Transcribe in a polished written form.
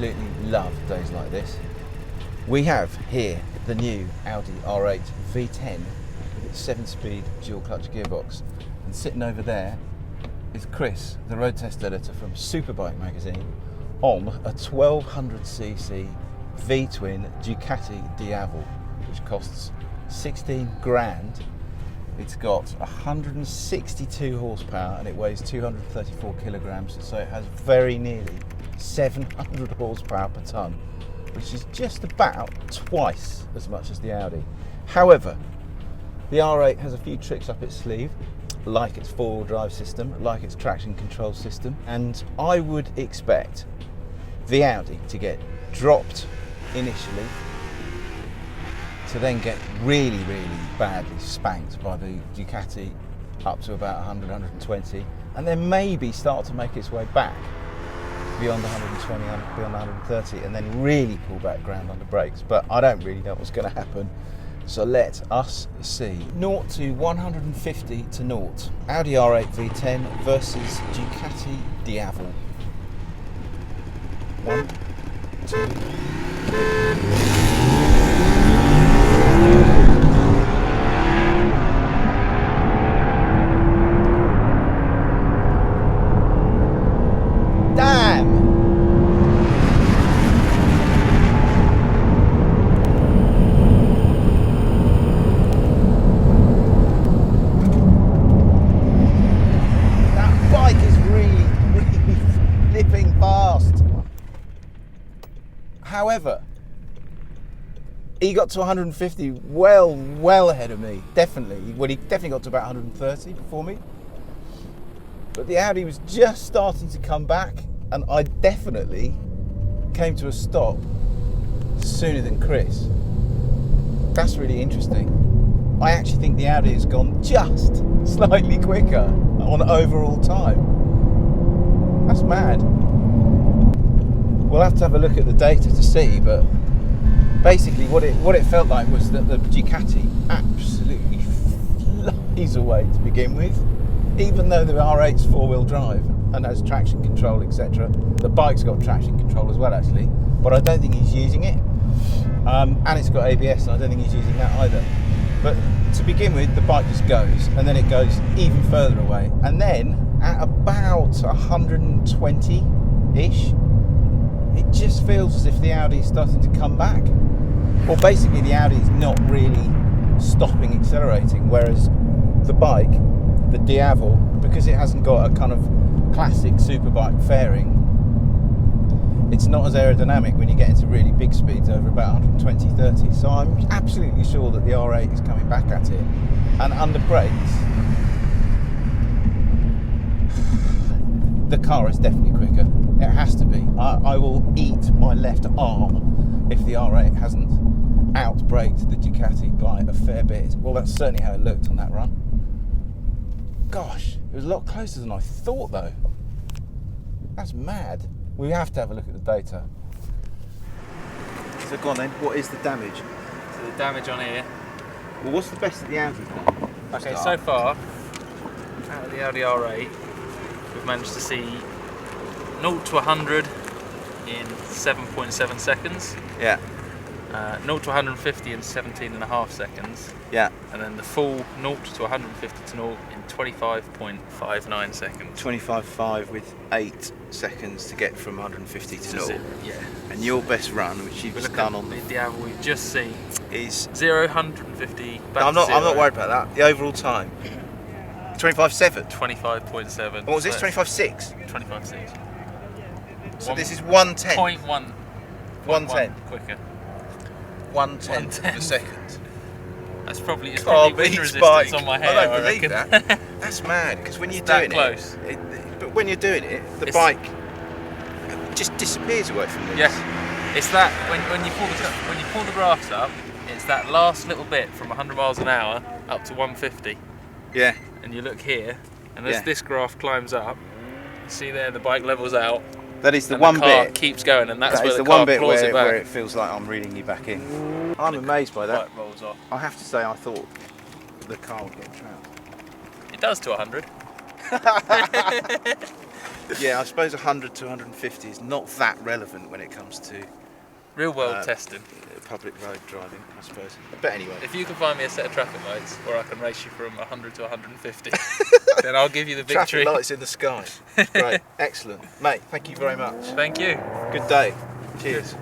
absolutely love days like this. We have here the new Audi R8 V10 7-speed dual clutch gearbox, and sitting over there is Chris, the road test editor from Superbike magazine, on a 1200cc V-twin Ducati Diavel, which costs 16 grand. It's got 162 horsepower and it weighs 234 kilograms, so it has very nearly 700 horsepower per tonne, which is just about twice as much as the Audi. However, the R8 has a few tricks up its sleeve, like its four-wheel drive system, like its traction control system, and I would expect the Audi to get dropped initially, to then get really badly spanked by the Ducati up to about 100, 120, and then maybe start to make its way back beyond 120, beyond 130, and then really pull back ground under brakes. But I don't really know what's going to happen, so let us see. 0 to 150 to 0. Audi R8 V10 versus Ducati Diavel. 1, 2, 3. However, he got to 150 well ahead of me, definitely. Well, he definitely got to about 130 before me. But the Audi was just starting to come back, and I definitely came to a stop sooner than Chris. That's really interesting. I actually think the Audi has gone just slightly quicker on overall time. That's mad. We'll have to have a look at the data to see, but basically what it felt like was that the Ducati absolutely flies away to begin with, even though the R8's four-wheel drive and has traction control, etc. The bike's got traction control as well, actually, but I don't think he's using it. And it's got ABS, and I don't think he's using that either. But to begin with, the bike just goes, and then it goes even further away, and then at about 120-ish, it just feels as if the Audi is starting to come back. Well, basically the Audi is not really stopping accelerating, whereas the bike, the Diavel, because it hasn't got a kind of classic superbike fairing, it's not as aerodynamic when you get into really big speeds over about 120-30. So I'm absolutely sure that the R8 is coming back at it. And under brakes, the car is definitely quicker. It has to be. I will eat my left arm if the R8 hasn't outbraked the Ducati by a fair bit. Well, that's certainly how it looked on that run. Gosh, it was a lot closer than I thought, though. That's mad. We have to have a look at the data. So go on then, what is the damage? So the damage on here. Well, what's the best that the Audi done? Okay, so far, out of the Audi R8, we've managed to see 0 to 100 in 7.7 seconds. Yeah. 0 to 150 in 17.5 seconds. Yeah. And then the full 0 to 150 to 0 in 25.59 seconds. 25.5 with 8 seconds to get from 150 to 0. Yeah. And your best run, which you've just done on the Diavel we've just seen, is 0 150 back I'm to not 0. I'm not worried about that. The overall time. 25.7. 25.7. What was this? 25.6. 25.6. So this is 110. 0.1. 110. Quicker. 110 per second. That's probably it's Car probably wind beats resistance bike. on my hair. I don't believe reckon. that. That's mad, because when you're It's that doing close. but when you're doing it, the bike just disappears away from this. Yeah, it's that when you pull the graphs up, it's that last little bit from 100 miles an hour up to 150. Yeah. And you look here, and as this graph climbs up, you see there the bike levels out. That is the and one the car bit. keeps going, and that's That where is the the car one bit claws it back. where it feels like I'm reeling you back in. I'm amazed by that. Bike rolls off. I have to say, I thought the car would get trapped. It does to 100. Yeah, I suppose 100 to 150 is not that relevant when it comes to Real world testing. public road driving, I suppose. But anyway. If you can find me a set of traffic lights where I can race you from 100 to 150, then I'll give you the victory. Traffic lights in the sky. Great, excellent. Mate, thank you very much. Thank you. Good day. Cheers.